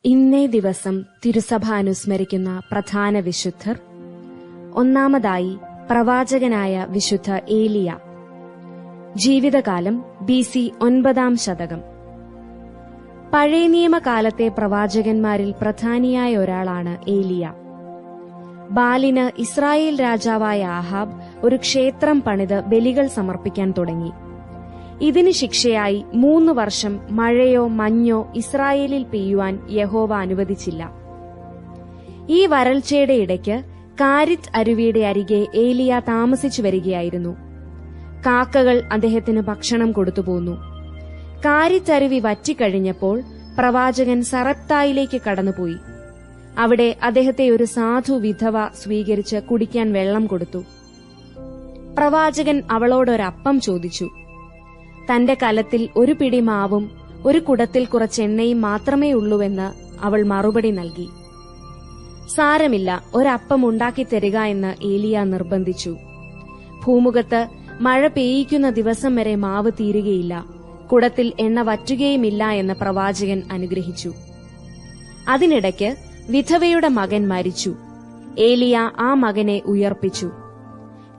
ഇന്നേ ദിവസം തിരുസഭ അനുസ്മരിക്കുന്ന പ്രധാന വിശുദ്ധർ. ഒന്നാമതായി പ്രവാചകനായ വിശുദ്ധ ഏലിയ. ജീവിതകാലം BC 9-ാം ശതകം. പഴയ നിയമകാലത്തെ പ്രവാചകന്മാരിൽ പ്രധാനിയായ ഒരാളാണ് ഏലിയ. ബാലിന് ഇസ്രായേൽ രാജാവായ ആഹാബ് ഒരു ക്ഷേത്രം പണിത് ബലികൾ സമർപ്പിക്കാൻ തുടങ്ങി. ഇതിന് ശിക്ഷയായി 3 വർഷം മഴയോ മഞ്ഞോ ഇസ്രായേലിൽ പെയ്യുവാൻ യഹോവ അനുവദിച്ചില്ല. ഈ വരൾച്ചയുടെ ഇടയ്ക്ക് കാരിത്ത് അരുവിയുടെ അരികെ ഏലിയ താമസിച്ചു വരികയായിരുന്നു. കാക്കകൾ അദ്ദേഹത്തിന് ഭക്ഷണം കൊടുത്തുപോന്നു. കാരിത്ത് അരുവി വറ്റിക്കഴിഞ്ഞപ്പോൾ പ്രവാചകൻ സറപ്തായിലേക്ക് കടന്നുപോയി. അവിടെ അദ്ദേഹത്തെ ഒരു സാധു വിധവ സ്വീകരിച്ച് കുടിക്കാൻ വെള്ളം കൊടുത്തു. പ്രവാചകൻ അവളോടൊരപ്പം ചോദിച്ചു. തന്റെ കലത്തിൽ ഒരു പിടി മാവും ഒരു കുടത്തിൽ കുറച്ചെണ്ണയും മാത്രമേ ഉള്ളൂവെന്ന് അവൾ മറുപടി നൽകി. സാരമില്ല, ഒരപ്പം ഉണ്ടാക്കിത്തരിക എന്ന് ഏലിയ നിർബന്ധിച്ചു. ഭൂമുഖത്ത് മഴ പെയ്യിക്കുന്ന ദിവസം വരെ മാവ് തീരുകയില്ല, കുടത്തിൽ എണ്ണ വറ്റുകയുമില്ല എന്ന് പ്രവാചകൻ അനുഗ്രഹിച്ചു. അതിനിടയ്ക്ക് വിധവയുടെ മകൻ മരിച്ചു. ഏലിയ ആ മകനെ ഉയർപ്പിച്ചു.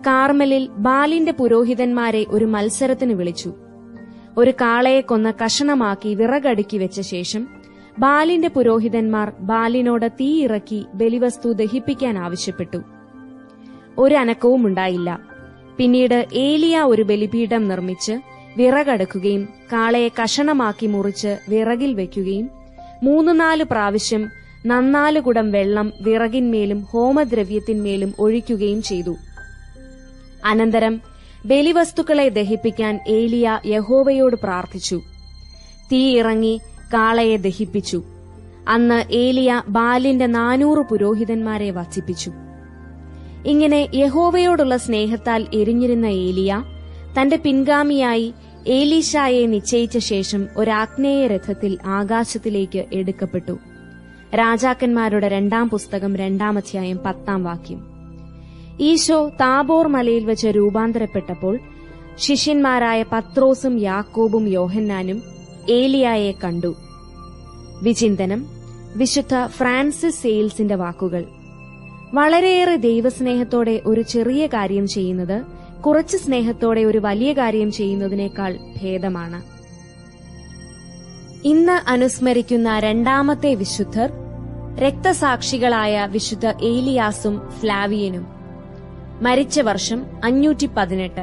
കാർമലിൽ ബാലിന്റെ പുരോഹിതന്മാരെ ഒരു മത്സരത്തിന് വിളിച്ചു. ഒരു കാളയെ കൊന്ന് കഷണമാക്കി വിറകടുക്കി വെച്ച ശേഷം ബാലിന്റെ പുരോഹിതന്മാർ ബാലിനോട് തീയിറക്കി ബലിവസ്തു ദഹിപ്പിക്കാൻ ആവശ്യപ്പെട്ടു. ഒരു അനക്കവും ഉണ്ടായില്ല. പിന്നീട് ഏലിയ ഒരു ബലിപീഠം നിർമ്മിച്ച് വിറകടുക്കുകയും കാളയെ കഷണമാക്കി മുറിച്ച് വിറകിൽ വയ്ക്കുകയും 3-4 പ്രാവശ്യം 4 കുടം വെള്ളം വിറകിന്മേലും ഹോമദ്രവ്യത്തിന്മേലും ഒഴിക്കുകയും ചെയ്തു. അനന്തരം ബലിവസ്തുക്കളെ ദഹിപ്പിക്കാൻ ഏലിയ യഹോവയോട് പ്രാർത്ഥിച്ചു. തീ ഇറങ്ങി കാളയെ ദഹിപ്പിച്ചു. അന്ന് ഏലിയ ബാലിന്റെ 400 പുരോഹിതന്മാരെ വസിപ്പിച്ചു. ഇങ്ങനെ യഹോവയോടുള്ള സ്നേഹത്താൽ എരിഞ്ഞിരുന്ന ഏലിയ തന്റെ പിൻഗാമിയായി ഏലീശായെ നിശ്ചയിച്ച ശേഷം ഒരാഗ്നേയ രഥത്തിൽ ആകാശത്തിലേക്ക് എടുക്കപ്പെട്ടു. രാജാക്കന്മാരുടെ 2-ാം പുസ്തകം 2-ാം അധ്യായം 10-ാം വാക്യം. ഈശോ താബോർ മലയിൽ വെച്ച് രൂപാന്തരപ്പെട്ടപ്പോൾ ശിഷ്യന്മാരായ പത്രോസും യാക്കോബും യോഹന്നാനും ഏലിയായെ കണ്ടു. വിചിന്തനം. വിശുദ്ധ ഫ്രാൻസിസ് സെയിൽസിന്റെ വാക്കുകൾ. വളരെയേറെ ദൈവസ്നേഹത്തോടെ ഒരു ചെറിയ കാര്യം ചെയ്യുന്നത് കുറച്ച് സ്നേഹത്തോടെ ഒരു വലിയ കാര്യം ചെയ്യുന്നതിനേക്കാൾ ഭേദമാണ്. ഇന്ന് അനുസ്മരിക്കുന്ന 2-ാമത്തെ വിശുദ്ധർ രക്തസാക്ഷികളായ വിശുദ്ധ ഏലിയാസും ഫ്ലാവിയനും. മരിച്ച വർഷം 518.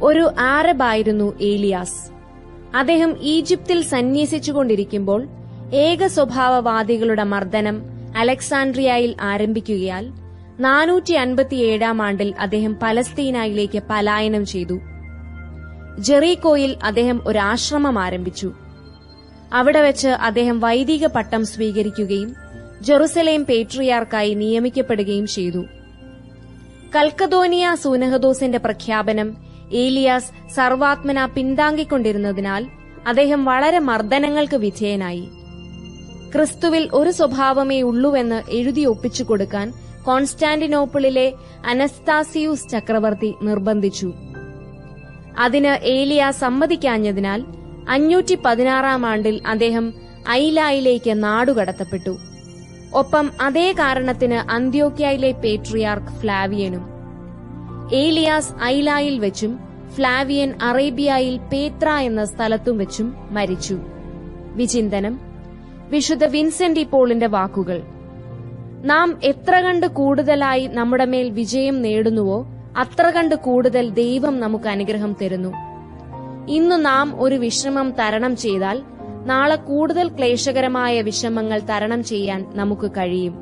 ഒരു ആരബായിരുന്നു ഏലിയാസ്. അദ്ദേഹം ഈജിപ്തിൽ സന്യസിച്ചുകൊണ്ടിരിക്കുമ്പോൾ ഏക സ്വഭാവവാദികളുടെ മർദ്ദനം അലക്സാൻഡ്രിയയിൽ ആരംഭിക്കുകയാൽ 457-ാം ആണ്ടിൽ അദ്ദേഹം പലസ്തീനയിലേക്ക് പലായനം ചെയ്തു. ജെറീക്കോയിൽ അദ്ദേഹം ഒരു ആശ്രമം ആരംഭിച്ചു. അവിടെ വെച്ച് അദ്ദേഹം വൈദിക പട്ടം സ്വീകരിക്കുകയും ജെറുസലേം പേട്രിയാർക്കായി നിയമിക്കപ്പെടുകയും ചെയ്തു. കൽക്കദോനിയ സൂനഹദോസിന്റെ പ്രഖ്യാപനം ഏലിയാസ് സർവാത്മന പിന്താങ്ങിക്കൊണ്ടിരുന്നതിനാൽ അദ്ദേഹം വളരെ മർദ്ദനങ്ങൾക്ക് വിധേയനായി. ക്രിസ്തുവിൽ ഒരു സ്വഭാവമേ ഉള്ളൂവെന്ന് എഴുതി ഒപ്പിച്ചു കൊടുക്കാൻ കോൺസ്റ്റാന്റിനോപ്പിളിലെ അനസ്താസിയൂസ് ചക്രവർത്തി നിർബന്ധിച്ചു. അതിന് ഏലിയ സമ്മതിക്കാഞ്ഞതിനാൽ 516-ാം ആണ്ടിൽ അദ്ദേഹം ഐലായിലേക്ക് നാടുകടത്തപ്പെട്ടു. ഒപ്പം അതേ കാരണത്തിന് അന്ത്യോക്യയിലെ പേട്രിയാർക്ക് ഫ്ലാവിയനും. ഏലിയാസ് ഐലായിൽ വെച്ചും ഫ്ലാവിയൻ അറേബ്യയിൽ പേത്ര എന്ന സ്ഥലത്തും വെച്ചും മരിച്ചു. വിചിന്തനം. വിശുദ്ധ വിൻസെന്റ് പോളിന്റെ വാക്കുകൾ. നാം എത്ര കണ്ട് കൂടുതലായി നമ്മുടെ മേൽ വിജയം നേടുന്നുവോ അത്ര കണ്ട് കൂടുതൽ ദൈവം നമുക്ക് അനുഗ്രഹം തരുന്നു. ഇന്ന് നാം ഒരു വിഷമം തരണം ചെയ്താൽ നാളെ കൂടുതൽ ക്ലേശകരമായ വിഷമങ്ങൾ തരണം ചെയ്യാൻ നമുക്ക് കഴിയും.